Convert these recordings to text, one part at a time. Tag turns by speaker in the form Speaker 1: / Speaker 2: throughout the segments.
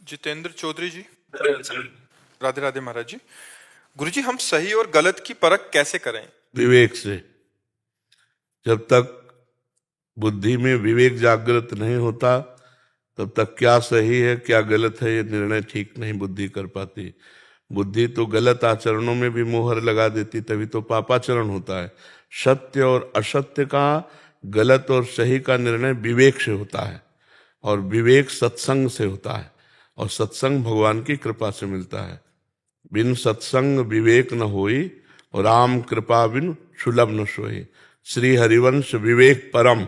Speaker 1: जितेंद्र चौधरी जी। राधे राधे महाराज जी। गुरुजी, हम सही और गलत की परख कैसे करें?
Speaker 2: विवेक से। जब तक बुद्धि में विवेक जागृत नहीं होता तब तक क्या सही है क्या गलत है ये निर्णय ठीक नहीं बुद्धि कर पाती। बुद्धि तो गलत आचरणों में भी मोहर लगा देती, तभी तो पापाचरण होता है। सत्य और असत्य का, गलत और सही का निर्णय विवेक से होता है, और विवेक सत्संग से होता है, और सत्संग भगवान की कृपा से मिलता है। बिन सत्संग विवेक न होई, और राम कृपा बिन सुलभ न सोई। श्री हरिवंश विवेक परम।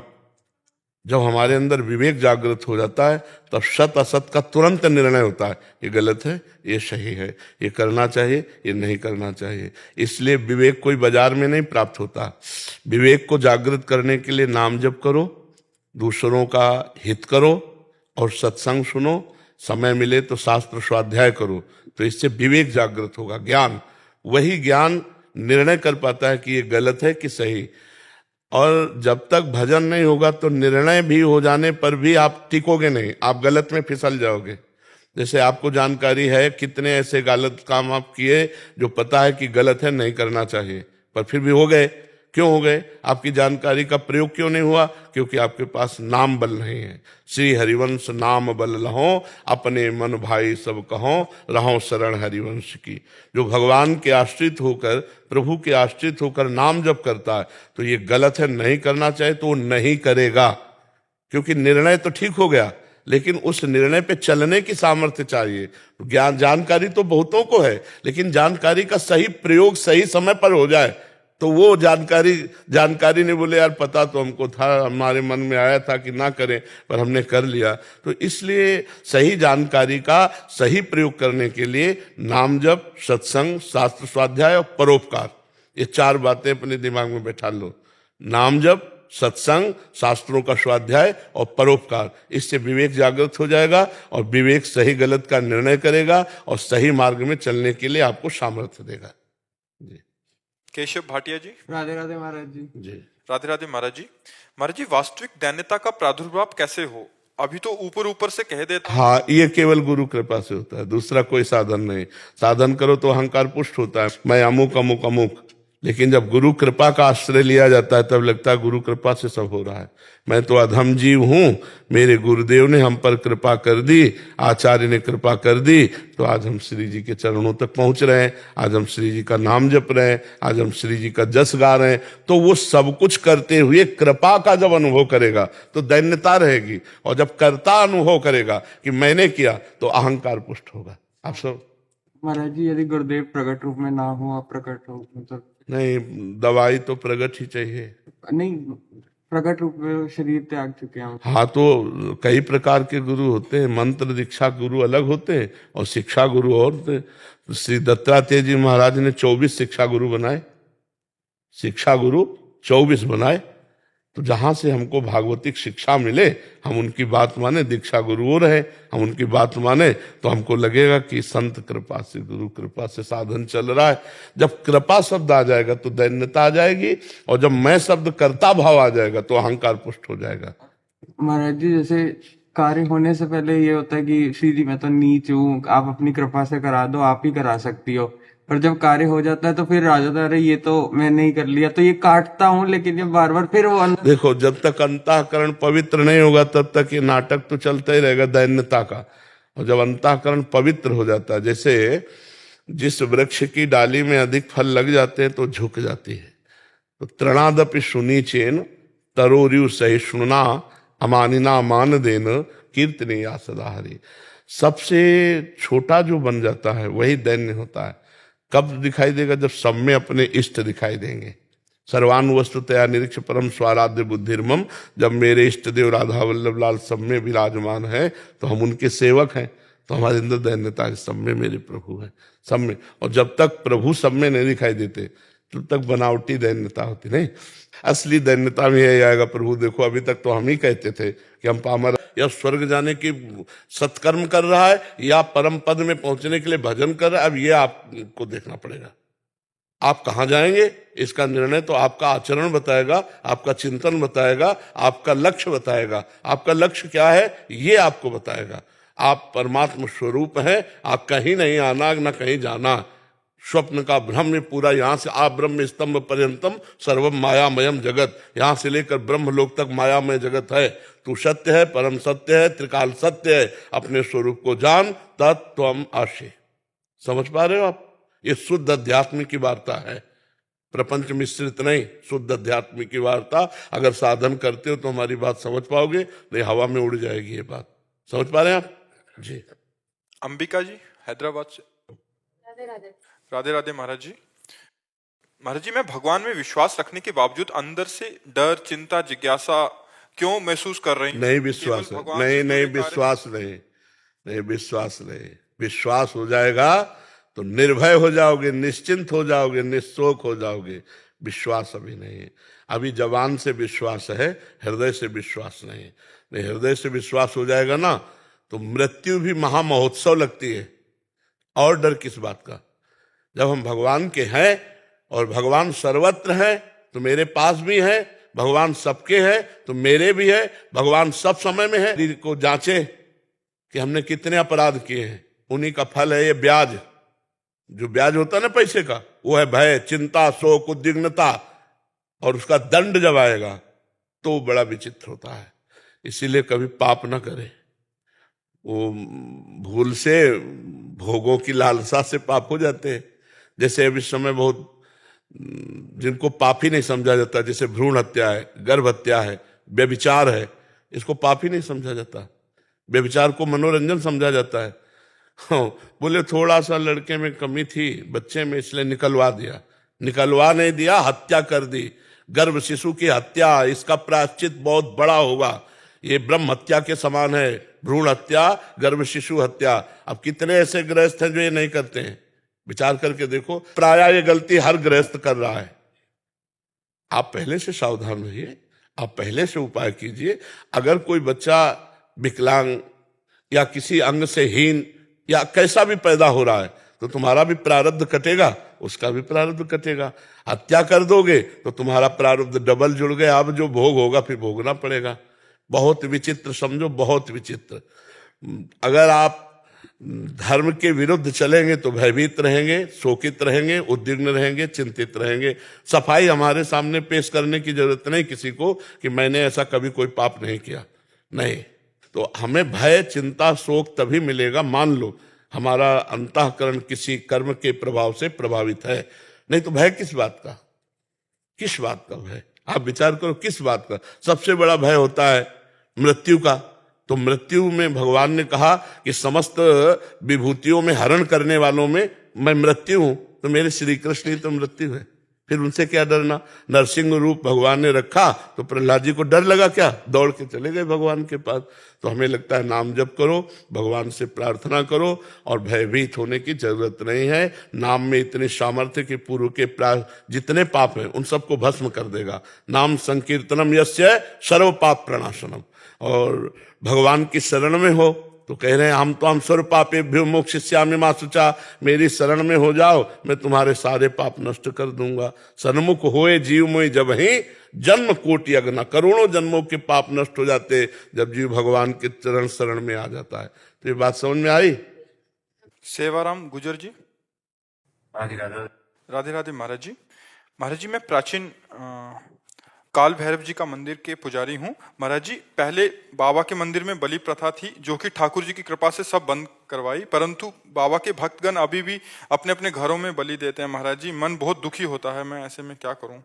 Speaker 2: जब हमारे अंदर विवेक जागृत हो जाता है तब सत असत का तुरंत निर्णय होता है, ये गलत है ये सही है, ये करना चाहिए ये नहीं करना चाहिए। इसलिए विवेक कोई बाजार में नहीं प्राप्त होता। विवेक को जागृत करने के लिए नाम जप करो, दूसरों का हित करो, और सत्संग सुनो। समय मिले तो शास्त्र स्वाध्याय करो, तो इससे विवेक जागृत होगा। ज्ञान, वही ज्ञान निर्णय कर पाता है कि ये गलत है कि सही। और जब तक भजन नहीं होगा तो निर्णय भी हो जाने पर भी आप टिकोगे नहीं, आप गलत में फिसल जाओगे। जैसे आपको जानकारी है कितने ऐसे गलत काम आप किए जो पता है कि गलत है, नहीं करना चाहिए, पर फिर भी हो गए। क्यों हो गए? आपकी जानकारी का प्रयोग क्यों नहीं हुआ? क्योंकि आपके पास नाम बल नहीं है। श्री हरिवंश नाम बल लहो, अपने मन भाई सब कहो, रहो शरण हरिवंश की। जो भगवान के आश्रित होकर, प्रभु के आश्रित होकर नाम जप करता है, तो ये गलत है नहीं करना चाहिए तो वो नहीं करेगा, क्योंकि निर्णय तो ठीक हो गया, लेकिन उस निर्णय पे चलने की सामर्थ्य चाहिए। ज्ञान जानकारी तो बहुतों को है, लेकिन जानकारी का सही प्रयोग सही समय पर हो जाए तो वो जानकारी ने बोले यार पता तो हमको था, हमारे मन में आया था कि ना करें, पर हमने कर लिया। तो इसलिए सही जानकारी का सही प्रयोग करने के लिए नाम जप, सत्संग, शास्त्र स्वाध्याय और परोपकार, ये चार बातें अपने दिमाग में बैठा लो। नाम जप, सत्संग, शास्त्रों का स्वाध्याय और परोपकार, इससे विवेक जागृत हो जाएगा, और विवेक सही गलत का निर्णय करेगा और सही मार्ग में चलने के लिए आपको सामर्थ्य देगा। जी।
Speaker 1: केशव भाटिया जी।
Speaker 3: राधे राधे महाराज जी।
Speaker 1: राधे राधे महाराज जी। महाराज जी, वास्तविक दैन्यता का प्रादुर्भाव कैसे हो? अभी तो ऊपर ऊपर से कह देता हूं।
Speaker 2: हाँ, ये केवल गुरु कृपा से होता है, दूसरा कोई साधन नहीं। साधन करो तो अहंकार पुष्ट होता है, मैं अमुक अमुक अमुक। लेकिन जब गुरु कृपा का आश्रय लिया जाता है तब लगता है गुरु कृपा से सब हो रहा है। मैं तो अधम जीव हूं, मेरे गुरुदेव ने हम पर कृपा कर दी, आचार्य ने कृपा कर दी, तो आज हम श्री जी के चरणों तक पहुंच रहे हैं, आज हम श्री जी का नाम जप रहे हैं, आज हम श्री जी का जस गा रहे हैं। तो वो सब कुछ करते हुए कृपा का जब अनुभव करेगा तो दैन्यता रहेगी, और जब कर्ता अनुभव करेगा कि मैंने किया तो अहंकार पुष्ट होगा। आप सब
Speaker 3: महाराज जी, यदि गुरुदेव प्रकट रूप में ना हो, अप्रकट हो, मतलब
Speaker 2: नहीं, दवाई तो प्रगट ही चाहिए।
Speaker 3: नहीं, प्रकट रूप में शरीर त्याग चुके हैं।
Speaker 2: हाँ, तो कई प्रकार के गुरु होते हैं, मंत्र दीक्षा गुरु अलग होते हैं और शिक्षा गुरु और होते हैं। श्री दत्तात्रेय जी महाराज ने 24 शिक्षा गुरु बनाए, शिक्षा गुरु 24 बनाए। तो जहां से हमको भागवतिक शिक्षा मिले हम उनकी बात माने, दीक्षा गुरु रहे हम उनकी बात माने, तो हमको लगेगा कि संत कृपा से, गुरु कृपा से साधन चल रहा है। जब कृपा शब्द आ जाएगा तो दैन्यता आ जाएगी, और जब मैं शब्द कर्ता भाव आ जाएगा तो अहंकार पुष्ट हो जाएगा।
Speaker 3: महाराज जी, जैसे कार्य होने से पहले ये होता है कि श्री जी मैं तो नीच हूँ, आप अपनी कृपा से करा दो, आप ही करा सकती हो। पर जब कार्य हो जाता है तो फिर आ जाता है अरे ये तो मैंने ही कर लिया, तो ये काटता हूँ, लेकिन जब बार बार फिर वो
Speaker 2: देखो, जब तक अंतःकरण पवित्र नहीं होगा तब तक ये नाटक तो चलता ही रहेगा दैन्यता का। और जब अंतःकरण पवित्र हो जाता है, जैसे जिस वृक्ष की डाली में अधिक फल लग जाते हैं तो झुक जाती है, तो तृणादपि सुनीचेन तरोरियु सहिष्णुना अमानिना मान देन कीर्तने या सदा हरि। सबसे छोटा जो बन जाता है वही दैन्य होता है। कब दिखाई देगा? जब सब में अपने इष्ट दिखाई देंगे। सर्वानुवस्तुतया निरीक्ष परम स्वाराध्य बुद्धिर्मम। जब मेरे इष्ट देव राधा वल्लभ लाल सब में विराजमान है तो हम उनके सेवक हैं, तो हमारे अंदर दैन्यता है, सब में मेरे प्रभु हैं, सब में। और जब तक प्रभु सब में नहीं दिखाई देते तब तक बनावटी दैन्यता होती नहीं। असली दैन्यता में यही आएगा, प्रभु देखो अभी तक तो हम ही कहते थे कि हम पामर, या स्वर्ग जाने की सत्कर्म कर रहा है या परम पद में पहुंचने के लिए भजन कर रहा है, अब ये आपको देखना पड़ेगा। आप कहाँ जाएंगे इसका निर्णय तो आपका आचरण बताएगा, आपका चिंतन बताएगा, आपका लक्ष्य बताएगा। आपका लक्ष्य क्या है ये आपको बताएगा। आप परमात्मा स्वरूप हैं, आप कहीं नहीं आना न कहीं जाना। स्वप्न का भ्रम में पूरा, यहां से आप ब्रह्म स्तंभ पर्यंतम सर्वम मायामयम जगत, यहां से लेकर ब्रह्मलोक तक मायामय जगत है। तू सत्य है, परम सत्य है, त्रिकाल सत्य है। अपने स्वरूप को जान, तत्त्वम आशे। समझ पा रहे हो आप? ये शुद्ध अध्यात्म की वार्ता है, प्रपंच मिश्रित नहीं, शुद्ध अध्यात्म की वार्ता। अगर साधन करते हो तो हमारी बात समझ पाओगे, नहीं हवा में उड़ जाएगी ये बात। समझ पा रहे हैं आप जी?
Speaker 1: अंबिका जी हैदराबाद से।
Speaker 4: राधे राधे।
Speaker 1: राधे राधे महाराज जी। महाराज जी, मैं भगवान में विश्वास रखने के बावजूद अंदर से डर, चिंता, जिज्ञासा क्यों महसूस कर रही हूँ?
Speaker 2: नहीं विश्वास
Speaker 1: केवल
Speaker 2: है,
Speaker 1: भगवान से
Speaker 2: नहीं
Speaker 1: जुड़े
Speaker 2: नहीं
Speaker 1: कार्य-
Speaker 2: विश्वास नहीं, नहीं विश्वास नहीं। विश्वास हो जाएगा तो निर्भय हो जाओगे, निश्चिंत हो जाओगे, निशोक हो जाओगे। विश्वास अभी नहीं है, अभी जवान से विश्वास है, हृदय से विश्वास नहीं है। नहीं, हृदय से विश्वास हो जाएगा ना तो मृत्यु भी महामहोत्सव लगती है। और डर किस बात का? जब हम भगवान के हैं और भगवान सर्वत्र है तो मेरे पास भी है, भगवान सबके है तो मेरे भी है, भगवान सब समय में है। शरीर को जांचे कि हमने कितने अपराध किए हैं, उन्हीं का फल है ये ब्याज। जो ब्याज होता है ना पैसे का, वो है भय, चिंता, शोक, उद्विग्नता, और उसका दंड जब आएगा तो बड़ा विचित्र होता है। इसीलिए कभी पाप ना करे। वो भूल से भोगों की लालसा से पाप हो जाते हैं। जैसे अभी समय बहुत जिनको पाप ही नहीं समझा जाता, जैसे भ्रूण हत्या है, गर्भ हत्या है, व्यभिचार है, इसको पाप ही नहीं समझा जाता। व्यभिचार को मनोरंजन समझा जाता है। हाँ, बोले थोड़ा सा लड़के में कमी थी, बच्चे में, इसलिए निकलवा दिया। निकलवा नहीं दिया, हत्या कर दी। गर्भ शिशु की हत्या, इसका प्रायश्चित बहुत बड़ा होगा। ये ब्रह्म हत्या के समान है, भ्रूण हत्या, गर्भ शिशु हत्या। अब कितने ऐसे गृहस्थ हैं जो ये नहीं करते हैं? विचार करके देखो। प्रायः ये गलती हर गृहस्थ कर रहा है। आप पहले से सावधान रहिए, आप पहले से उपाय कीजिए। अगर कोई बच्चा विकलांग या किसी अंग से हीन या कैसा भी पैदा हो रहा है तो तुम्हारा भी प्रारब्ध कटेगा, उसका भी प्रारब्ध कटेगा। हत्या कर दोगे तो तुम्हारा प्रारब्ध डबल जुड़ गया, अब जो भोग होगा फिर भोगना पड़ेगा। बहुत विचित्र, समझो बहुत विचित्र। अगर आप धर्म के विरुद्ध चलेंगे तो भयभीत रहेंगे, शोकित रहेंगे, उद्विग्न रहेंगे, चिंतित रहेंगे। सफाई हमारे सामने पेश करने की जरूरत नहीं किसी को कि मैंने ऐसा कभी कोई पाप नहीं किया, नहीं। तो हमें भय, चिंता, शोक तभी मिलेगा, मान लो हमारा अंतःकरण किसी कर्म के प्रभाव से प्रभावित है। नहीं तो भय किस बात का? किस बात का भय? आप विचार करो, किस बात का? सबसे बड़ा भय होता है मृत्यु का। तो मृत्यु में भगवान ने कहा कि समस्त विभूतियों में हरण करने वालों में मैं मृत्यु हूं, तो मेरे श्री कृष्ण ही तो मृत्यु है, फिर उनसे क्या डरना? नरसिंह रूप भगवान ने रखा तो प्रहलाद जी को डर लगा क्या? दौड़ के चले गए भगवान के पास। तो हमें लगता है नाम जप करो, भगवान से प्रार्थना करो और भयभीत होने की जरूरत नहीं है। नाम में इतनी सामर्थ्य कि पूर्व के जितने पाप हैं उन सबको भस्म कर देगा। नाम संकीर्तनम यस्य सर्व पाप प्रणाशनम। और भगवान की शरण में हो तो कह रहे हैं हम तो हम सर्व पापेभ्यो मोक्षयिष्यामि मा शुचा, मेरी शरण में हो जाओ, मैं तुम्हारे सारे पाप नष्ट कर दूंगा। सन्मुख होए जीव मोहि जब ही जन्म कोटि अगना, करोड़ों जन्मों के पाप नष्ट हो जाते जब जीव भगवान के चरण शरण में आ जाता है। तो ये बात समझ में आई?
Speaker 1: सेवाराम गुजर जी।
Speaker 5: राधे राधे।
Speaker 1: राधे राधे महाराज जी। महाराज जी, मैं प्राचीन काल भैरव जी का मंदिर के पुजारी हूँ। महाराज जी, पहले बाबा के मंदिर में बलि प्रथा थी जो कि ठाकुर जी की कृपा से सब बंद करवाई, परंतु बाबा के भक्तगण अभी भी अपने अपने घरों में बलि देते हैं। महाराज जी, मन बहुत दुखी होता है, मैं ऐसे में क्या करूं?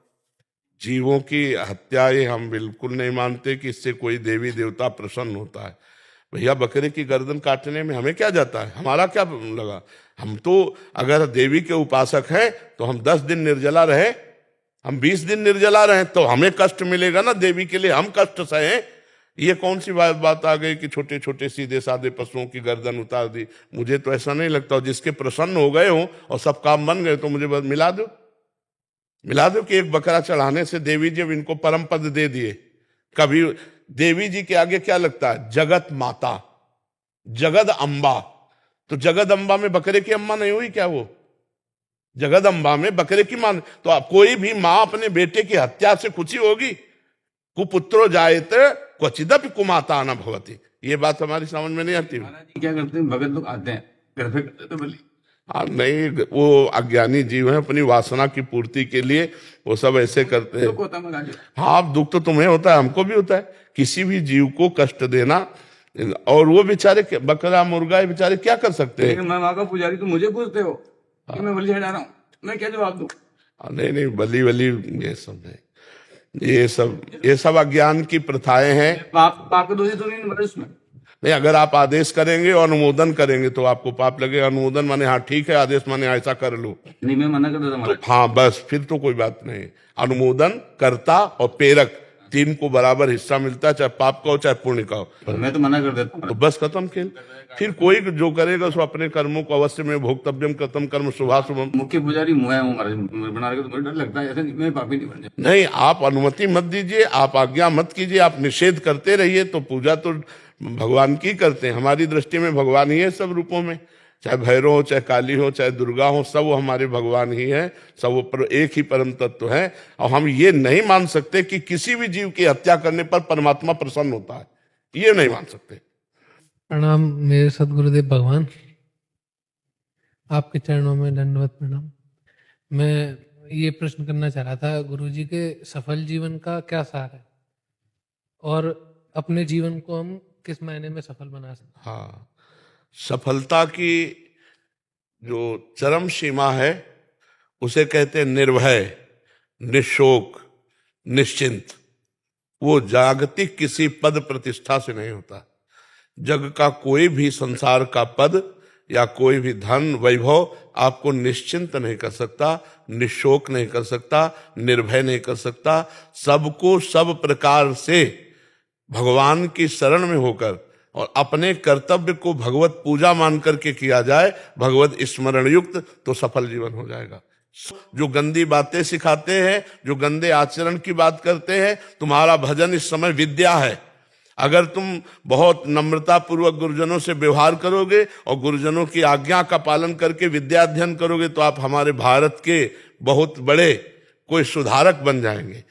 Speaker 2: जीवों की हत्या ये हम बिल्कुल नहीं मानते कि इससे कोई देवी देवता प्रसन्न होता है। भैया बकरे की गर्दन काटने में हमें क्या जाता है, हमारा क्या लगा? हम तो अगर देवी के उपासक हैं तो हम 10 दिन निर्जला रहे, हम 20 दिन निर्जला रहे तो हमें कष्ट मिलेगा ना, देवी के लिए हम कष्ट सहें। ये कौन सी बात आ गई कि छोटे छोटे सीधे साधे पशुओं की गर्दन उतार दी? मुझे तो ऐसा नहीं लगता। जिसके प्रसन्न हो गए हो और सब काम बन गए तो मुझे बस मिला दो कि एक बकरा चढ़ाने से देवी जी इनको परम पद दे दिए। कभी देवी जी के आगे क्या लगता है? जगत माता, जगद अम्बा। तो जगद अम्बा में बकरे की अम्मा नहीं हुई क्या? वो जगद अम्बा में बकरे की मां। तो आप कोई भी मां अपने बेटे की हत्या से खुशी होगी? कुपुत्रो जायते क्वचिदपि कुमाता न भवति। ये बात हमारी समझ में नहीं आती।
Speaker 4: महाराज जी क्या करते हैं, भगत लोग आते हैं घर पे करते तो बलि।
Speaker 2: हाँ नहीं, वो अज्ञानी जीव है, अपनी वासना की पूर्ति के लिए वो सब ऐसे करते हैं।
Speaker 4: दुख होता है महाराज जी।
Speaker 2: हाँ, दुख तो तुम्हें होता है, हमको भी होता है। किसी भी जीव को कष्ट देना, और वो बेचारे बकरा मुर्गा ये बेचारे क्या कर सकते हैं।
Speaker 4: लेकिन मैं वहां का पुजारी, तो मुझे पूछते हो कि मैं बलि चढ़ा रहा हूँ, मैं क्या जवाब दूं?
Speaker 2: नहीं नहीं, बलि वली ये सब नहीं, ये सब अज्ञान की प्रथाएं हैं।
Speaker 4: पाप पाप के दोषी तो नहीं मतलब उसमें?
Speaker 2: नहीं, अगर आप आदेश करेंगे और अनुमोदन करेंगे तो आपको पाप लगेगा। अनुमोदन माने हाँ ठीक है, आदेश माने ऐसा कर लो,
Speaker 4: नहीं, मैं मना कर देता
Speaker 2: तो
Speaker 4: महाराज।
Speaker 2: हाँ बस फिर तो कोई बात नहीं। अनुमोदन, कर्ता और प्रेरक, तीन को बराबर हिस्सा मिलता है, चाहे पाप का हो चाहे पुण्य का हो।
Speaker 4: पर मैं तो मना कर देता हूँ।
Speaker 2: तो बस खत्म खेल। फिर कोई जो करेगा सो अपने कर्मों को अवश्य में भोक्तव्यम कर्तम कर्म शुभाशुभम।
Speaker 4: मुख्य पुजारी मुझे हूँ महाराज, बना रहे तो मुझे डर लगता है, ऐसा नहीं मैं पापी नहीं बन जाऊँ।
Speaker 2: नहीं, आप अनुमति मत दीजिए, आप आज्ञा मत कीजिए, आप निषेध करते रहिए, तो पूजा तो भगवान की करते हैं। हमारी दृष्टि में भगवान ही है सब रूपों में, चाहे भैरव हो, चाहे काली हो, चाहे दुर्गा हो, सब वो हमारे भगवान ही है, सब वो एक ही परम तत्व है। और हम ये नहीं मान सकते कि किसी भी जीव की हत्या करने पर परमात्मा प्रसन्न होता है, ये नहीं मान सकते।
Speaker 6: प्रणाम मेरे सदगुरुदेव भगवान, आपके चरणों में दंडवत प्रणाम। मैं ये प्रश्न करना चाह रहा था, गुरुजी के सफल जीवन का क्या सार है और अपने जीवन को हम किस मायने में सफल बना सकते हैं?
Speaker 2: हाँ, सफलता की जो चरम सीमा है उसे कहते हैं निर्भय, निशोक, निश्चिंत। वो जागतिक किसी पद प्रतिष्ठा से नहीं होता। जग का कोई भी संसार का पद या कोई भी धन वैभव आपको निश्चिंत नहीं कर सकता, निशोक नहीं कर सकता, निर्भय नहीं कर सकता। सबको सब प्रकार से भगवान की शरण में होकर और अपने कर्तव्य को भगवत पूजा मान करके किया जाए, भगवत स्मरण युक्त, तो सफल जीवन हो जाएगा। जो गंदी बातें सिखाते हैं, जो गंदे आचरण की बात करते हैं, तुम्हारा भजन इस समय विद्या है। अगर तुम बहुत नम्रता पूर्वक गुरुजनों से व्यवहार करोगे और गुरुजनों की आज्ञा का पालन करके विद्या अध्ययन करोगे, तो आप हमारे भारत के बहुत बड़े कोई सुधारक बन जाएंगे।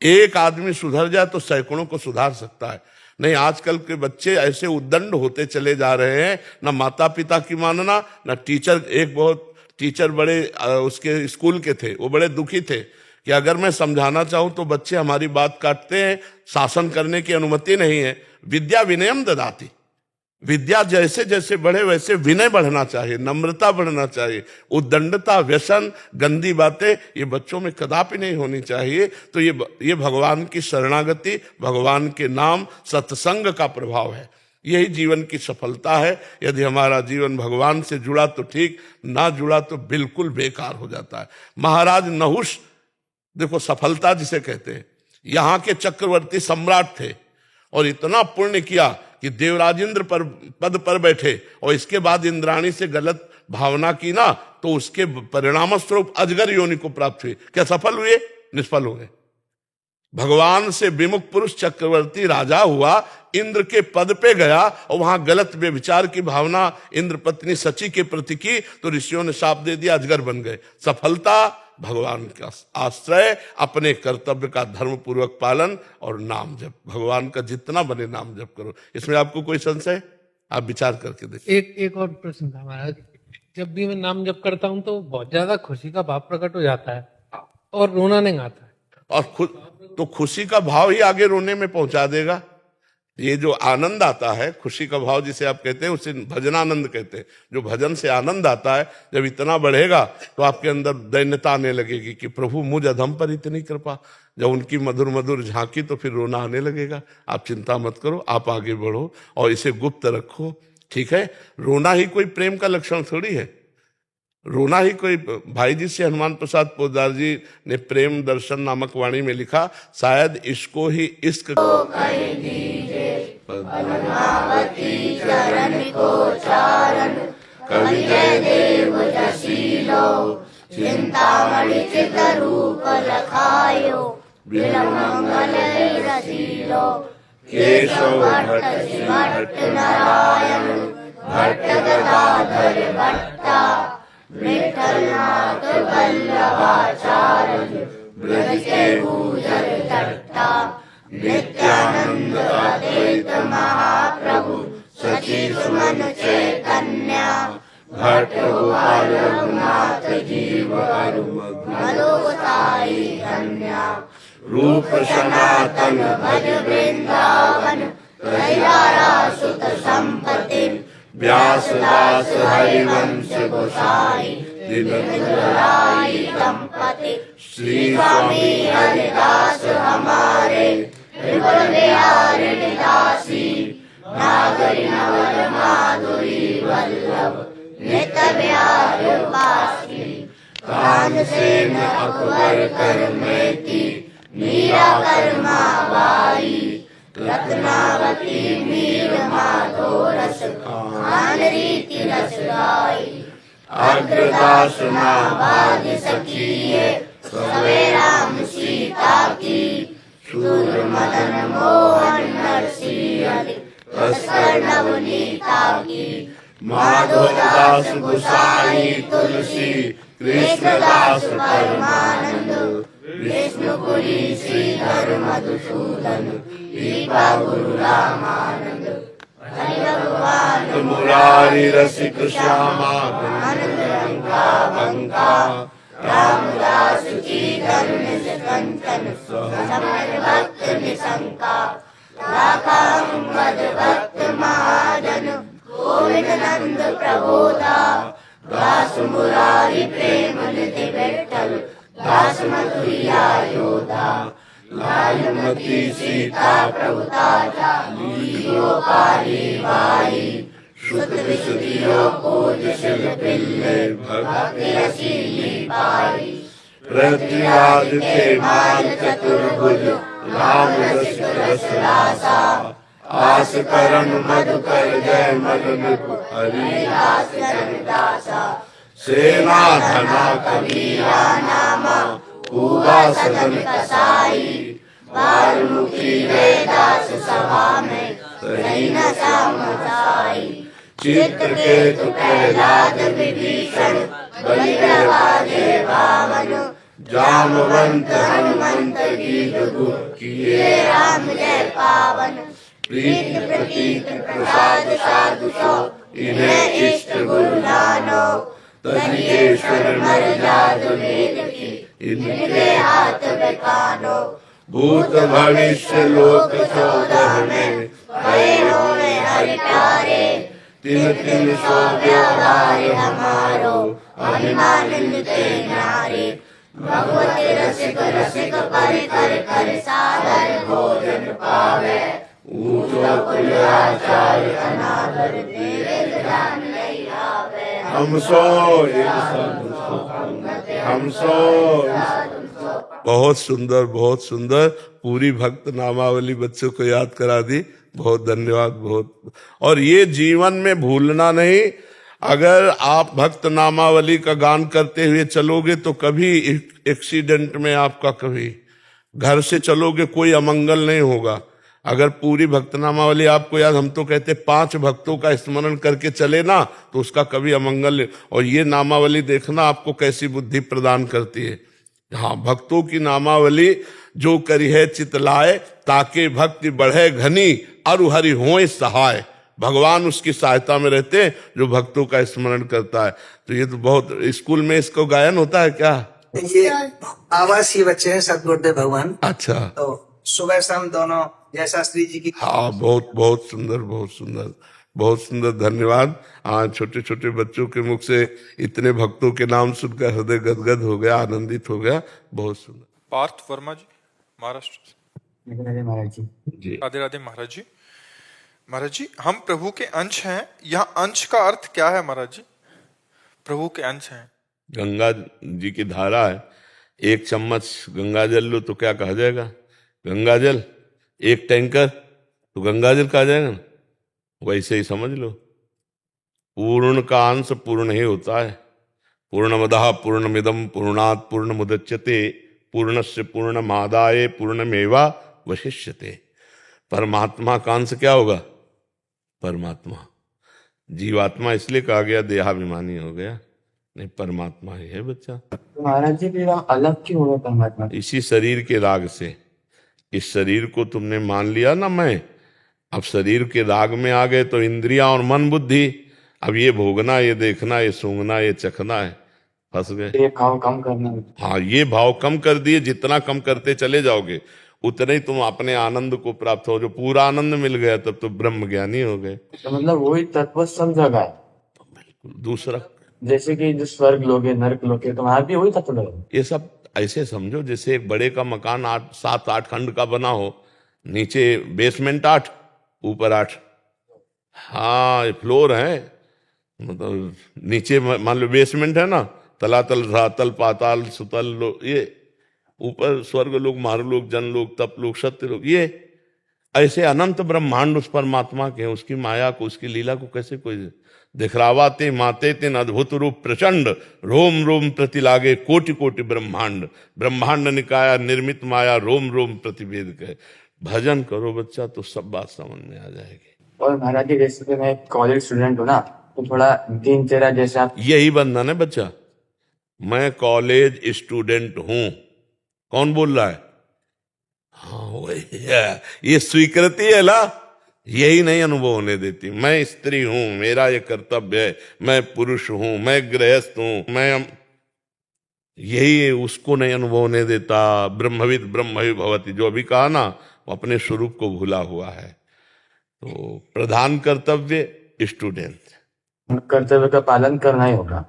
Speaker 2: एक आदमी सुधर जाए तो सैकड़ों को सुधार सकता है। नहीं, आजकल के बच्चे ऐसे उद्दंड होते चले जा रहे हैं, ना माता पिता की मानना, ना टीचर। एक बहुत टीचर बड़े उसके स्कूल के थे, वो बड़े दुखी थे कि अगर मैं समझाना चाहूं तो बच्चे हमारी बात काटते हैं, शासन करने की अनुमति नहीं है। विद्या विनयम ददाति, विद्या जैसे जैसे बढ़े वैसे विनय बढ़ना चाहिए, नम्रता बढ़ना चाहिए। उद्दंडता, व्यसन, गंदी बातें ये बच्चों में कदापि नहीं होनी चाहिए। तो ये भगवान की शरणागति, भगवान के नाम, सत्संग का प्रभाव है। यही जीवन की सफलता है। यदि हमारा जीवन भगवान से जुड़ा तो ठीक, ना जुड़ा तो बिल्कुल बेकार हो जाता है। महाराज नहुष, देखो सफलता जिसे कहते हैं, यहाँ के चक्रवर्ती सम्राट थे और इतना पुण्य किया कि देवराजेंद्र पर पद पर बैठे, और इसके बाद इंद्राणी से गलत भावना की ना, तो उसके परिणाम स्वरूप अजगर योनि को प्राप्त हुए। क्या सफल हुए? निष्फल हो गए। भगवान से विमुख पुरुष चक्रवर्ती राजा हुआ, इंद्र के पद पे गया और वहां गलत व्यभिचार की भावना इंद्र पत्नी सची के प्रति की, तो ऋषियों ने शाप दे दिया, अजगर बन गए। सफलता भगवान का आश्रय, अपने कर्तव्य का धर्म पूर्वक पालन और नाम जप, भगवान का जितना बने नाम जप करो। इसमें आपको कोई संशय? आप विचार करके देखिए।
Speaker 6: एक और प्रश्न था महाराज, जब भी मैं नाम जप करता हूँ तो बहुत ज्यादा खुशी का भाव प्रकट हो जाता है और रोना नहीं आता है।
Speaker 2: और खुद तो खुशी का भाव ही आगे रोने में पहुंचा देगा। ये जो आनंद आता है, खुशी का भाव जिसे आप कहते हैं, उसे भजनानंद कहते हैं। जो भजन से आनंद आता है, जब इतना बढ़ेगा तो आपके अंदर दैन्यता आने लगेगी कि प्रभु मुझ अधम पर इतनी कृपा। जब उनकी मधुर मधुर झांकी तो फिर रोना आने लगेगा। आप चिंता मत करो, आप आगे बढ़ो और इसे गुप्त रखो, ठीक है। रोना ही कोई प्रेम का लक्षण थोड़ी है, रोना ही कोई। भाई जी से हनुमान प्रसाद पोद्दार जी ने प्रेम दर्शन नामक वाणी में लिखा, शायद इसको ही इश्क केशव भट्ट नारायण भट्ट गदाधर भट्टा विठलनाथ वल्लभाचार्य ब्रज के भूधर दट्टा नित्यानंद अद्वैत महाप्रभु सची सुमन चैतन्य भट्ट गोपाल रघुनाथ जीव अरुमलोकसाई धन्य रूप सनातन भज वृंदावन कहियारा सुत संपत्ति व्यासदास हरिवंश गोसाई दिनदुलारी दंपति श्री स्वामी हरिदास हमारे त्रिपुर बिहारी दासी नागरी नवल माधुरी वल्लभ नित्य बिहार उपासी तानसेन अकबर कर मेती मीरा कर्मा बाई रत्नावती मीर माधो रस खान रीति रस गाई अग्रदास नाभाग सखिए सवे राम सीता की सूर मदन मोहन नरसिंह तस्कर नवनीता की माधवदास गोसाई तुलसी कृष्णदास परमानंद विष्णुपुरी श्रीधर मधुसूदन दीपा गुरु रामानंद हरि भगवान मुरारी रसिक श्यामा आनंद रंगा बंका रामदास की धर्म कंचन समर भक्त निशंका राखा मद भक्त महाजन गोविंद नंद प्रबोधा दास मुरारी प्रेम निधि बैठल दास मधुरिया योधा लालमती सीता प्रभुता लीलो पारी बाई सुत विसुदियो पूज शिल पिल्ले भक्ति रसीली पाई प्रत्याद थे माल चतुर्भुज राम रसिक रस रासा आस करन मधुकर जय मदन हरिदास दासा सेना धना कबीरा नामा पूगा सदन कसाई वाल्मीकि वेदास सभा में सही न समझाई चित्रकेतु प्रहलाद विभीषण बलि प्रभाजे वामन जामवंत हनुमंत गीत किए राम जय पावन प्रीत प्रतीत प्रसाद साधु सो इन्हें इष्ट गुरु नानो तनियेश्वर मर जादु वेद की इनके हाथ बेकानो भूत भविष्य लोक 14 में भय होए हरि प्यारे तिन तिन सो व्यवहार हमारो अभिमानंद ते नारे भगवती रसिक रसिक परि कर कर सादर भोजन पावे ऊंचो कुल आचार्य अनादर देव जान नहीं आवे हम सो बहुत सुंदर बहुत सुंदर पूरी भक्त नामावली बच्चों को याद करा दी। बहुत धन्यवाद। बहुत और ये जीवन में भूलना नहीं। अगर आप भक्त नामावली का गान करते हुए चलोगे तो कभी एक्सीडेंट में आपका कभी घर से चलोगे कोई अमंगल नहीं होगा। अगर पूरी भक्त नामावली आपको याद, हम तो कहते 5 भक्तों का स्मरण करके चले ना तो उसका कभी अमंगल। और ये नामावली देखना आपको कैसी बुद्धि प्रदान करती है। हाँ, भक्तों की नामावली जो करी है चितलाए ताके भक्ति बढ़े घनी अरु हरि होए सहाय। भगवान उसकी सहायता में रहते हैं जो भक्तों का स्मरण करता है। तो ये तो बहुत, स्कूल में इसको गायन होता है क्या?
Speaker 7: ये आवासीय बच्चे हैं सदगुरुदेव भगवान।
Speaker 2: अच्छा,
Speaker 7: तो सुबह शाम दोनों जय शास्त्री जी की।
Speaker 2: हाँ, बहुत बहुत सुंदर, बहुत सुंदर, बहुत सुंदर। धन्यवाद। आज छोटे छोटे बच्चों के मुख से इतने भक्तों के नाम सुनकर हृदय गदगद हो गया, आनंदित हो गया। बहुत सुंदर।
Speaker 1: पार्थ वर्मा जी, महाराष्ट्र से।
Speaker 7: महाराज जी
Speaker 2: जी,
Speaker 1: राधे राधे महाराज जी। महाराज जी, हम प्रभु के अंश हैं। यहाँ अंश का अर्थ क्या है महाराज जी? प्रभु के अंश हैं।
Speaker 2: गंगा जी की धारा है। 1 चम्मच गंगा जल लो तो क्या कहा जाएगा? गंगा जल। 1 टैंकर तो गंगा जल कहा जाएगा ना। वैसे ही समझ लो, पूर्ण का अंश पूर्ण ही होता है। पूर्णमदः पूर्णमिदं पूर्णात् पूर्णमुदच्यते पूर्णस्य पूर्णमादाय पूर्णमेवावशिष्यते। परमात्मा का अंश क्या होगा? परमात्मा। जीवात्मा इसलिए कहा गया देहाभिमानी हो गया, नहीं परमात्मा ही है बच्चा।
Speaker 7: महाराज जी फिर अलग क्यों हुआ परमात्मा?
Speaker 2: इसी शरीर के राग से इस शरीर को तुमने मान लिया ना मैं, अब शरीर के राग में आ गए तो इंद्रियां और मन बुद्धि, अब ये भोगना, ये देखना, ये सूंघना, ये चखना है, फंस गए।
Speaker 3: ये भाव कम करना।
Speaker 2: हाँ, ये भाव कम कर दिए, जितना कम करते चले जाओगे उतने ही तुम अपने आनंद को प्राप्त हो। जो पूरा आनंद मिल गया तब तो ब्रह्म ज्ञानी हो गए।
Speaker 3: तो मतलब वही तत्व सब जगह है।
Speaker 2: दूसरा,
Speaker 3: जैसे कि जो स्वर्ग लोग है, नरक लोग है, तो वहां भी वही तत्व है।
Speaker 2: ये सब ऐसे समझो जैसे एक बड़े का मकान 7-8 खंड का बना हो, नीचे बेसमेंट 8, ऊपर 8। हाँ, ये फ्लोर है, मतलब नीचे मान लो बेसमेंट है ना, तलातल, रसातल, पाताल, सुतल, ये ऊपर स्वर्ग लोग, मारुलोक, जनलोक, तपलोक, सत्यलोक, ये ऐसे अनंत ब्रह्मांड उस परमात्मा के हैं। उसकी माया को, उसकी लीला को कैसे कोई दिखरावाते माते तेन अद्भुत रूप प्रचंड, रोम रोम प्रति लागे कोटि कोटि ब्रह्मांड, ब्रह्मांड निकाया निर्मित माया, रोम रोम प्रतिवेद कहे। भजन करो बच्चा तो सब बात समझ में आ जाएगी।
Speaker 3: और महाराज जी जैसे मैं कॉलेज स्टूडेंट हूँ ना, तो थोड़ा दिनचर्या जैसे आप।
Speaker 2: यही बंधन है बच्चा, मैं कॉलेज स्टूडेंट हूं, कौन बोल रहा है? हाँ वही है, ये स्वीकृति है ना, यही नहीं अनुभव होने देती। मैं स्त्री हूं, मेरा ये कर्तव्य है, मैं पुरुष हूं, मैं गृहस्थ हूं, मैं, यही उसको नहीं अनुभव होने देता। ब्रह्मविद ब्रह्मवि भवति, जो अभी कहा ना, वो अपने स्वरूप को भूला हुआ है। तो प्रधान कर्तव्य स्टूडेंट,
Speaker 3: कर्तव्य का पालन करना ही होगा।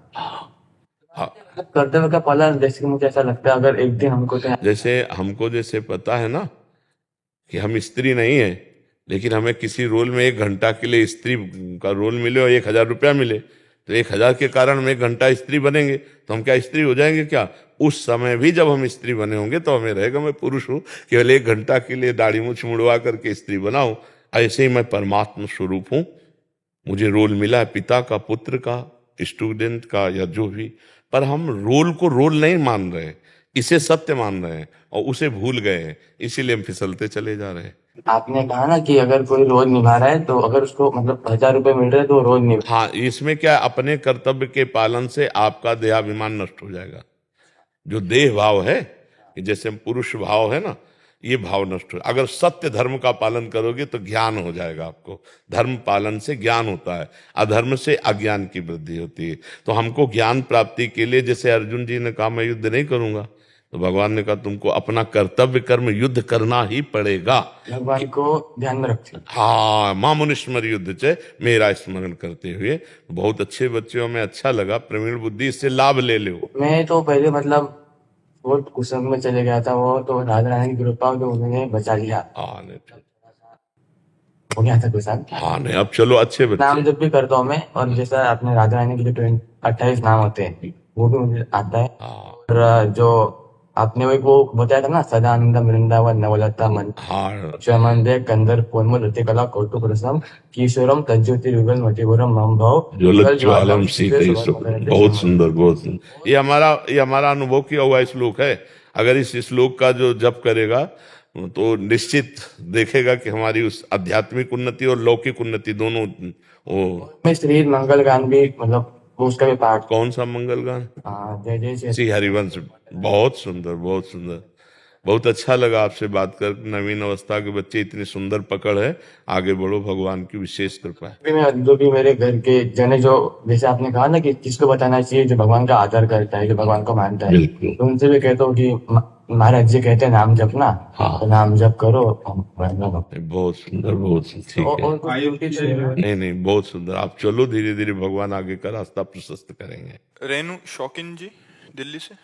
Speaker 2: हाँ,
Speaker 3: कर्तव्य का पालन, जैसे कि मुझे ऐसा लगता है अगर एक दिन हमको
Speaker 2: जैसे हमको जैसे पता है ना कि हम स्त्री नहीं है, लेकिन हमें किसी रोल में 1 घंटा के लिए स्त्री का रोल मिले और 1000 रुपया मिले, तो 1000 के कारण हम 1 घंटा स्त्री बनेंगे, तो हम क्या स्त्री हो जाएंगे क्या? उस समय भी जब हम स्त्री बने होंगे तो हमें रहेगा मैं पुरुष हूं, केवल 1 घंटा के लिए दाढ़ी मूछ मुड़वा करके स्त्री बनाऊं। ऐसे ही मैं परमात्मा स्वरूप हूं, मुझे रोल मिला है पिता का, पुत्र का, स्टूडेंट का, या जो भी, पर हम रोल को रोल नहीं मान रहे, इसे सत्य मान रहे हैं और उसे भूल गए हैं, इसीलिए हम फिसलते चले जा रहे हैं।
Speaker 3: आपने कहा ना कि अगर कोई रोज निभा रहा है तो अगर उसको मतलब 1000 रुपए मिल रहे हैं तो वो रोज निभा।
Speaker 2: हाँ, इसमें क्या है, अपने कर्तव्य के पालन से आपका देहाभिमान नष्ट हो जाएगा। जो देह भाव है, कि जैसे पुरुष भाव है ना, ये भाव नष्ट हो। अगर सत्य धर्म का पालन करोगे तो ज्ञान हो जाएगा आपको। धर्म पालन से ज्ञान होता है, अधर्म से अज्ञान की वृद्धि होती है। तो हमको ज्ञान प्राप्ति के लिए, जैसे अर्जुन जी ने कहा मैं युद्ध नहीं करूंगा, तो भगवान ने कहा तुमको अपना कर्तव्य कर्म युद्ध करना ही पड़ेगा।
Speaker 3: भगवान को ध्यान में रखते हैं।
Speaker 2: हाँ, मामुनिस्मर युद्ध चे, मेरा स्मरण करते हुए। बहुत अच्छे बच्चों में अच्छा लगा, प्रवीण बुद्धि, इससे लाभ ले लो।
Speaker 3: मैं तो पहले मतलब बहुत कुसंग में चले गया था, वो तो राधा रानी की कृपा तो उन्होंने बचा लिया।
Speaker 2: हाँ नहीं,
Speaker 3: हो गया था कुसंग।
Speaker 2: हाँ नहीं, अब चलो अच्छे
Speaker 3: नाम
Speaker 2: बच्चे।
Speaker 3: जब भी करता हूँ मैं, और जैसा आपने राधा रानी के जो 28 नाम होते हैं वो भी मुझे आता है।
Speaker 2: हाँ
Speaker 3: और जो आपने वो बताया था ना, सदानंद वृंदावन नवलता मन
Speaker 2: हाँ
Speaker 3: चमंदे कंदर पोन्मुल रतिकला कौतुक रसम किशोरम तज्ज्योति युगल मतिपुरम मम भव
Speaker 2: ज्वलज्वालम शीते सुखम। बहुत सुंदर, बहुत सुंदर। ये हमारा अनुभव किया हुआ श्लोक है। अगर इस श्लोक का जो जप करेगा तो निश्चित देखेगा कि हमारी उस आध्यात्मिक उन्नति और लौकिक उन्नति दोनों। वो
Speaker 3: मैं श्री मंगल गान भी मतलब उसका भी पाठ।
Speaker 2: कौन सा मंगल गान?
Speaker 3: जय जय जय।
Speaker 2: श्री हरिवंश। बहुत सुंदर, बहुत सुंदर। बहुत अच्छा लगा आपसे बात कर। नवीन अवस्था के बच्चे, इतनी सुंदर पकड़ है, आगे बढ़ो, भगवान की विशेष कृपा है।
Speaker 3: जो भी मेरे घर के जने, जो जैसे आपने कहा ना कि किसको बताना चाहिए, जो भगवान का आदर करता है, जो भगवान को मानता है,
Speaker 2: बिल्कुल।
Speaker 3: तो उनसे भी कहता हूँ कि महाराज जी कहते हैं नाम जपना।
Speaker 2: हाँ।
Speaker 3: तो नाम जप करो।
Speaker 2: बहुत सुंदर, बहुत सुंदर। ठीक है, नहीं नहीं, बहुत सुंदर। आप चलो, धीरे धीरे भगवान आगे का रास्ता प्रशस्त करेंगे।
Speaker 1: रेणु शौकिन जी दिल्ली से।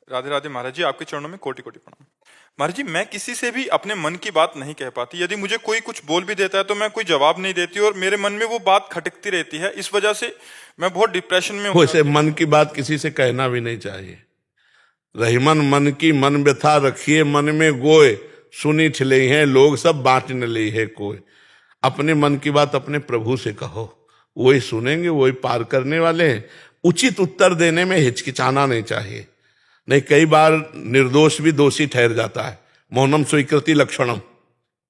Speaker 1: राधे राधे महाराज जी, आपके चरणों में कोटि कोटि प्रणाम। महाराज जी, मैं किसी से भी अपने मन की बात नहीं कह पाती। यदि मुझे कोई कुछ बोल भी देता है तो मैं कोई जवाब नहीं देती और मेरे मन में वो बात खटकती रहती है। इस वजह से मैं बहुत डिप्रेशन में हूँ।
Speaker 2: वैसे मन की बात किसी से कहना भी नहीं चाहिए। रहीमन मन की मन व्यथा रखिए मन में गोए, सुनी ठिले हैं लोग सब बांट न ली है कोई। अपने मन की बात अपने प्रभु से कहो, वही सुनेंगे, वही पार करने वाले हैं। उचित उत्तर देने में हिचकिचाना नहीं चाहिए। नहीं, कई बार निर्दोष भी दोषी ठहर जाता है। मौनम स्वीकृति लक्षणम।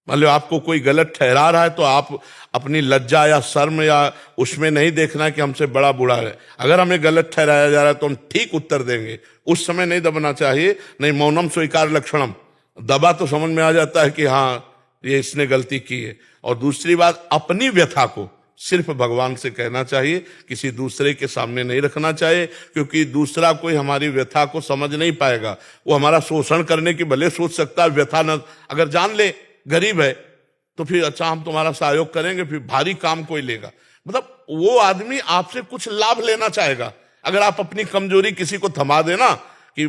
Speaker 2: मतलब आपको कोई गलत ठहरा रहा है तो आप अपनी लज्जा या शर्म या उसमें नहीं देखना कि हमसे बड़ा बुरा है। अगर हमें गलत ठहराया जा रहा है तो हम ठीक उत्तर देंगे, उस समय नहीं दबना चाहिए। नहीं, मौनम स्वीकार लक्षणम, दबा तो समझ में आ जाता है कि हाँ ये इसने गलती की है। और दूसरी बात, अपनी व्यथा को सिर्फ भगवान से कहना चाहिए, किसी दूसरे के सामने नहीं रखना चाहिए, क्योंकि दूसरा कोई हमारी व्यथा को समझ नहीं पाएगा। वो हमारा शोषण करने की भले सोच सकता है, व्यथा न अगर जान ले गरीब है तो फिर अच्छा हम तुम्हारा सहयोग करेंगे, फिर भारी काम कोई लेगा। मतलब वो आदमी आपसे कुछ लाभ लेना चाहेगा। अगर आप अपनी कमजोरी किसी को थमा देना कि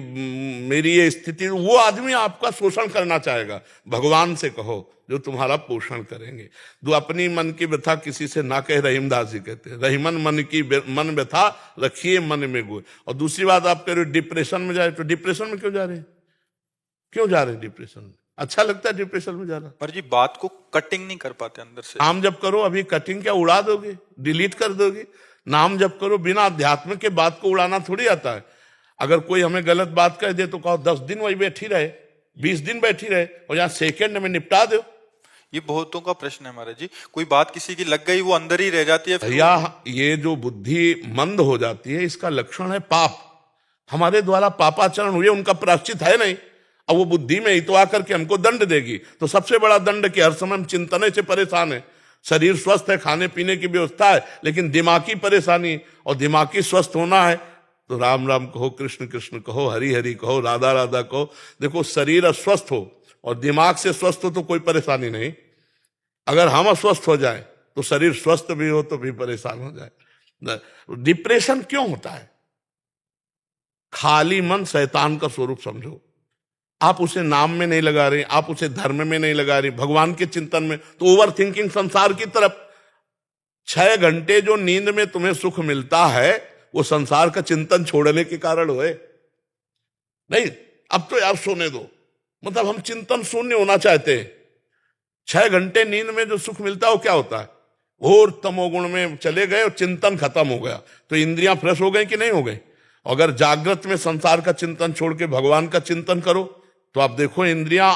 Speaker 2: मेरी ये स्थिति, वो आदमी आपका शोषण करना चाहेगा। भगवान से कहो जो तुम्हारा पोषण करेंगे। जो अपनी मन की व्यथा किसी से ना कहे, रहीमदास जी कहते हैं, रहीमन मन व्यथा रखिए मन में गोय। और दूसरी बात, आप कह रहे हो डिप्रेशन में जाए, तो डिप्रेशन में क्यों जा रहे हैं? क्यों जा रहे हैं डिप्रेशन में? अच्छा लगता है डिप्रेशन में जाना?
Speaker 1: महाराज जी बात को कटिंग नहीं कर पाते अंदर से।
Speaker 2: नाम जप करो, अभी कटिंग क्या उड़ा दोगे, डिलीट कर दोगे? नाम जप करो, बिना अध्यात्म के बात को उड़ाना थोड़ी आता है। अगर कोई हमें गलत बात कह दे तो कहो 10 दिन वही बैठी रहे, 20 दिन बैठी रहे, और यहाँ सेकंड में निपटा दो।
Speaker 1: ये बहुतों का प्रश्न है महाराज जी, कोई बात किसी की लग गई वो अंदर ही रह जाती है, फिर
Speaker 2: या ये जो बुद्धि मंद हो जाती है, इसका लक्षण है पाप। हमारे द्वारा पापाचरण हुए, उनका प्रायश्चित है नहीं, अब वो बुद्धि में ही तो आकर के हमको दंड देगी। तो सबसे बड़ा दंड कि हर समय हम चिंतने से परेशान है। शरीर स्वस्थ है, खाने पीने की व्यवस्था है, लेकिन दिमागी परेशानी, और दिमागी स्वस्थ होना है तो राम राम कहो, कृष्ण कृष्ण कहो, हरि हरि कहो, राधा राधा कहो। देखो, शरीर अस्वस्थ हो और दिमाग से स्वस्थ हो तो कोई परेशानी नहीं। अगर हम अस्वस्थ हो जाए तो शरीर स्वस्थ भी हो तो भी परेशान हो जाए। डिप्रेशन क्यों होता है? खाली मन शैतान का स्वरूप समझो। आप उसे नाम में नहीं लगा रहे, आप उसे धर्म में नहीं लगा रहे, भगवान के चिंतन में, तो ओवर थिंकिंग संसार की तरफ। 6 घंटे जो नींद में तुम्हें सुख मिलता है वो संसार का चिंतन छोड़ने के कारण हुए नहीं। अब तो यार सोने दो, मतलब हम चिंतन शून्य होना चाहते हैं। 6 घंटे नींद में जो सुख मिलता है वो क्या होता है? घोर तमोगुण में चले गए और चिंतन खत्म हो गया, तो इंद्रियां फ्रेश हो गई कि नहीं हो गई? अगर जागृत में संसार का चिंतन छोड़ के भगवान का चिंतन करो तो आप देखो इंद्रियां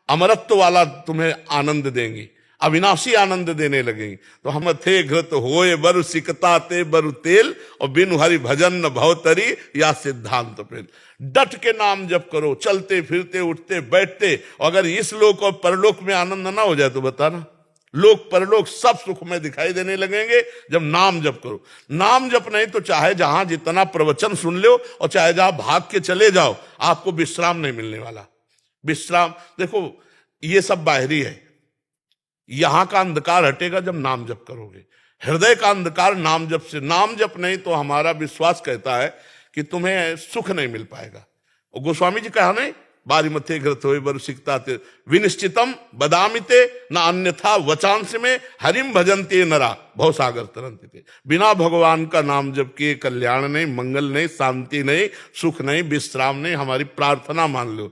Speaker 2: अमरत्व वाला तुम्हें आनंद देंगी, अविनाशी आनंद देने लगेंगी। तो हम थे घृत होए बरु सिकता ते बरु तेल, और बिनु हरि भजन न भवतरी या सिद्धांत पेल। डट के नाम जप करो, चलते फिरते उठते बैठते। अगर इस लोक और परलोक में आनंद ना हो जाए तो बताना, लोक परलोक सब सुख में दिखाई देने लगेंगे जब नाम जप करो। नाम जप नहीं तो चाहे जहां जितना प्रवचन सुन लो और चाहे जहां भाग के चले जाओ, आपको विश्राम नहीं मिलने वाला। विश्राम देखो, ये सब बाहरी है। यहां का अंधकार हटेगा जब नाम जप करोगे। हृदय का अंधकार नाम जप से। नाम जप नहीं तो हमारा विश्वास कहता है कि तुम्हें सुख नहीं मिल पाएगा। और गोस्वामी जी कहा नहीं, बारी मथे घृत होए बरु सिकता ते विनिश्चितम बदामिते न अन्यथा वचांस में हरिम भजनते नरा भव सागर तरंते। बिना भगवान का नाम जप किए कल्याण नहीं, मंगल नहीं, शांति नहीं, सुख नहीं, विश्राम नहीं। हमारी प्रार्थना मान लो,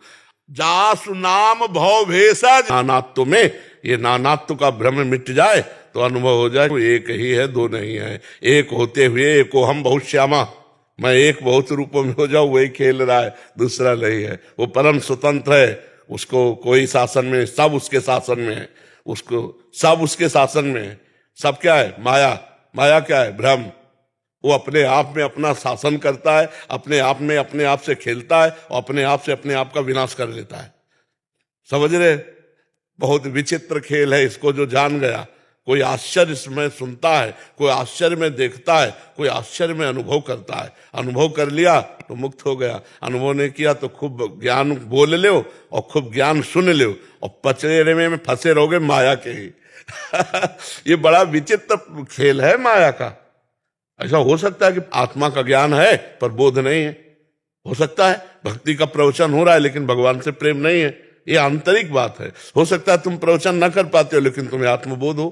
Speaker 2: जासु नाम भव भेषा नानात्व में, ये नानात्व का भ्रम मिट जाए तो अनुभव हो जाए एक ही है, दो नहीं है। एक होते हुए एको हम बहुत श्यामा, मैं एक बहुत रूपों में हो जाऊं, वही खेल रहा है, दूसरा नहीं है। वो परम स्वतंत्र है, उसको कोई शासन में, सब उसके शासन में है, उसको सब उसके शासन में है। सब क्या है? माया। माया क्या है? भ्रम। वो अपने आप में अपना शासन करता है, अपने आप में अपने आप से खेलता है और अपने आप से अपने आप का विनाश कर लेता है। समझ रहे? बहुत विचित्र खेल है। इसको जो जान गया, कोई आश्चर्य में सुनता है, कोई आश्चर्य में देखता है, कोई आश्चर्य में अनुभव करता है। अनुभव कर लिया तो मुक्त हो गया, अनुभव नहीं किया तो खूब ज्ञान बोल लो और खूब ज्ञान सुन लो और पचड़े में फंसे रहोगे माया के ही। ये बड़ा विचित्र खेल है माया का। ऐसा हो सकता है कि आत्मा का ज्ञान है पर बोध नहीं है, हो सकता है भक्ति का प्रवचन हो रहा है लेकिन भगवान से प्रेम नहीं है, ये आंतरिक बात है। हो सकता है तुम प्रवचन न कर पाते हो लेकिन तुम्हें आत्मबोध हो,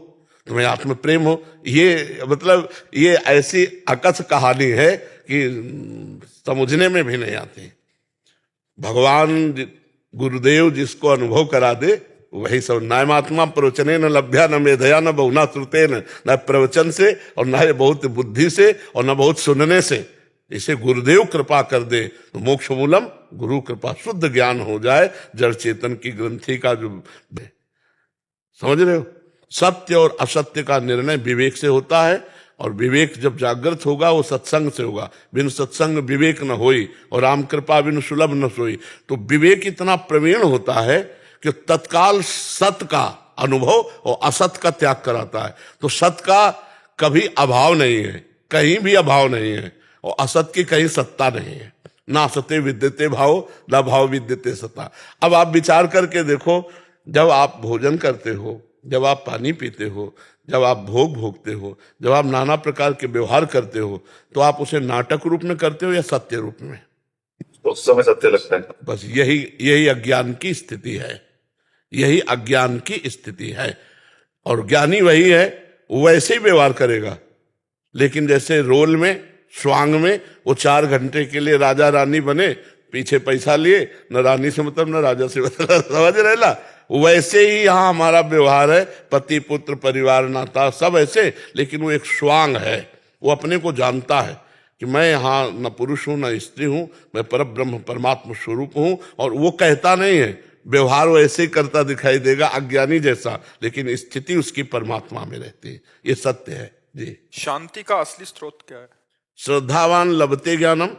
Speaker 2: तुम्हें आत्म प्रेम हो। ये मतलब ये ऐसी अकस कहानी है कि समझने में भी नहीं आती। भगवान गुरुदेव जिसको अनुभव करा दे वही सब। नायमात्मा प्रवचने न लभ्या न मेधया न बहुना श्रुते न प्रवचन से और न बहुत बुद्धि से और न बहुत सुनने से। इसे गुरुदेव कृपा कर दे तो मोक्ष मूलम, गुरु कृपा, शुद्ध ज्ञान हो जाए, जड़ चेतन की ग्रंथि का जो, समझ रहे हो? सत्य और असत्य का निर्णय विवेक से होता है और विवेक जब जागृत होगा वो सत्संग से होगा। बिन सत्संग विवेक न होई और राम कृपा बिन सुलभ न सोई। तो विवेक इतना प्रवीण होता है कि तत्काल सत का अनुभव और असत का त्याग कराता है। तो सत का कभी अभाव नहीं है, कहीं भी अभाव नहीं है, और असत की कहीं सत्ता नहीं है। ना सते विद्यते भाव, ना भाव विद्यते सत्ता। अब आप विचार करके देखो, जब आप भोजन करते हो, जब आप पानी पीते हो, जब आप भोग भोगते हो, जब आप नाना प्रकार के व्यवहार करते हो, तो आप उसे नाटक रूप में करते हो या सत्य रूप में?
Speaker 5: उस समय सत्य लगता है।
Speaker 2: बस यही अज्ञान की स्थिति है, यही अज्ञान की स्थिति है। और ज्ञानी वही है, वो वैसे ही व्यवहार करेगा। लेकिन जैसे रोल में, स्वांग में वो 4 घंटे के लिए राजा रानी बने, पीछे पैसा लिए, न रानी से मतलब न राजा से मतलब, समझ रहे ना? वैसे ही यहाँ हमारा व्यवहार है, पति पुत्र परिवार नाता सब ऐसे। लेकिन वो एक स्वांग है, वो अपने को जानता है कि मैं यहाँ न पुरुष हूं न स्त्री हूं, मैं परब्रह्म परमात्मा स्वरूप हूं। और वो कहता नहीं है, व्यवहार वो ऐसे ही करता दिखाई देगा अज्ञानी जैसा, लेकिन स्थिति उसकी परमात्मा में रहती है। ये सत्य है जी।
Speaker 1: शांति का असली स्रोत क्या है?
Speaker 2: श्रद्धावान लभते ज्ञानम,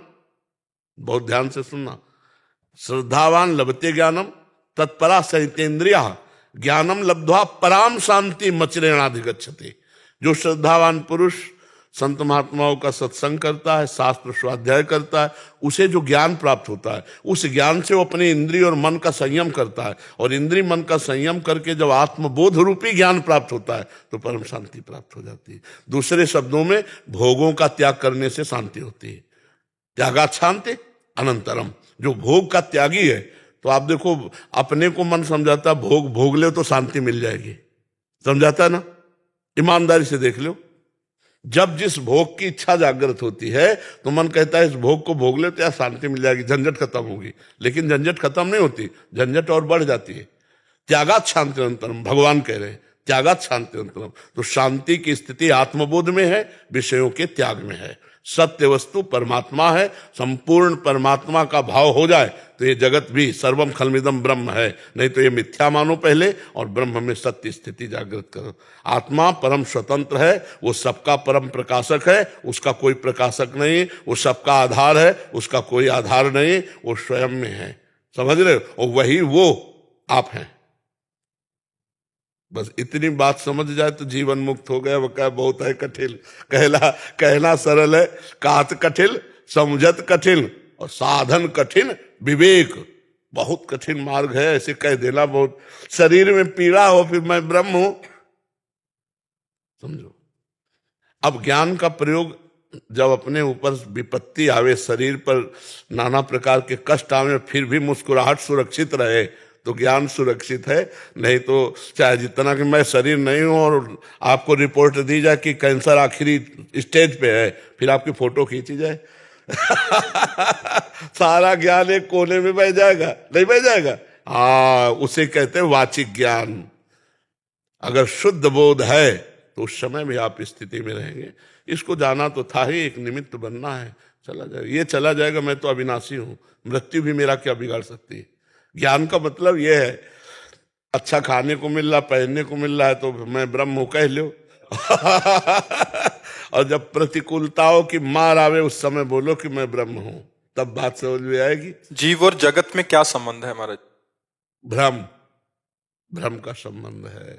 Speaker 2: बहुत ध्यान से सुनना। श्रद्धावान लभते ज्ञानम तत्परा सहितेन्द्रिया ज्ञानम लब्ध्वा पराम शांति मचरेणाधिगच्छति। जो श्रद्धावान पुरुष संत महात्माओं का सत्संग करता है, शास्त्र स्वाध्याय करता है, उसे जो ज्ञान प्राप्त होता है, उस ज्ञान से वो अपने इंद्रिय और मन का संयम करता है। और इंद्रिय मन का संयम करके जब आत्मबोध रूपी ज्ञान प्राप्त होता है तो परम शांति प्राप्त हो जाती है। दूसरे शब्दों में, भोगों का त्याग करने से शांति होती है। त्यागात् शांति अनंतरम। जो भोग का त्यागी है, तो आप देखो, अपने को मन समझाता भोग भोग ले तो शांति मिल जाएगी, समझाता है ना? ईमानदारी से देख लो, जब जिस भोग की इच्छा जागृत होती है तो मन कहता है इस भोग को भोग ले तो यार शांति मिल जाएगी, झंझट खत्म होगी। लेकिन झंझट खत्म नहीं होती, झंझट और बढ़ जाती है। त्यागात् शांति अनंतरम, भगवान कह रहे हैं, त्यागात् शांति अनंतरम। तो शांति की स्थिति आत्मबोध में है, विषयों के त्याग में है। सत्य वस्तु परमात्मा है। संपूर्ण परमात्मा का भाव हो जाए तो ये जगत भी सर्वम खलमिदम ब्रह्म है, नहीं तो ये मिथ्या मानो पहले, और ब्रह्म में सत्य स्थिति जागृत करो। आत्मा परम स्वतंत्र है, वो सबका परम प्रकाशक है, उसका कोई प्रकाशक नहीं। वो सबका आधार है, उसका कोई आधार नहीं, वो स्वयं में है, समझ रहे हो? और वही वो आप हैं। बस इतनी बात समझ जाए तो जीवन मुक्त हो गया। वो क्या बहुत है कठिन, कहना सरल है, कहत कठिन, समझत कठिन, और साधन कठिन, विवेक बहुत कठिन मार्ग है। ऐसे कह देना बहुत, शरीर में पीड़ा हो फिर मैं ब्रह्म हूं, समझो। अब ज्ञान का प्रयोग जब अपने ऊपर विपत्ति आवे, शरीर पर नाना प्रकार के कष्ट आवे, फिर भी मुस्कुराहट सुरक्षित रहे, तो ज्ञान सुरक्षित है। नहीं तो चाहे जितना कि मैं शरीर नहीं हूं और आपको रिपोर्ट दी जाए कि कैंसर आखिरी स्टेज पे है, फिर आपकी फोटो खींची जाए सारा ज्ञान एक कोने में बह जाएगा, नहीं बह जाएगा? हाँ, उसे कहते हैं वाचिक ज्ञान। अगर शुद्ध बोध है तो उस समय भी आप स्थिति में रहेंगे। इसको जाना तो था ही, एक निमित्त बनना है, चला जाएगा। ये चला जाएगा, मैं तो अविनाशी हूं, मृत्यु भी मेरा क्या बिगाड़ सकती है। ज्ञान का मतलब यह है, अच्छा खाने को मिल रहा, पहनने को मिल रहा है तो मैं ब्रह्म हूं कह लो और जब प्रतिकूलताओं की मार आवे उस समय बोलो कि मैं ब्रह्म हूं, तब बात समझ में आएगी।
Speaker 1: जीव और जगत में क्या संबंध है महाराज?
Speaker 2: भ्रम का संबंध है।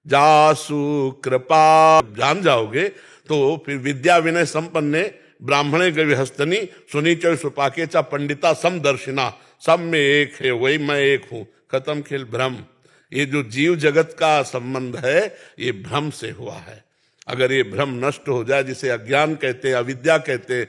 Speaker 2: जासु कृपा जान जाओगे तो फिर विद्या विनय संपन्ने ब्राह्मणे गविहस्तनी सुनी च सुपाके चा पंडिता समदर्शिना, सब में एक है, वही मैं एक हूं, खत्म खेल भ्रम। ये जो जीव जगत का संबंध है ये भ्रम से हुआ है। अगर ये भ्रम नष्ट हो जाए, जिसे अज्ञान कहते हैं, अविद्या कहते हैं,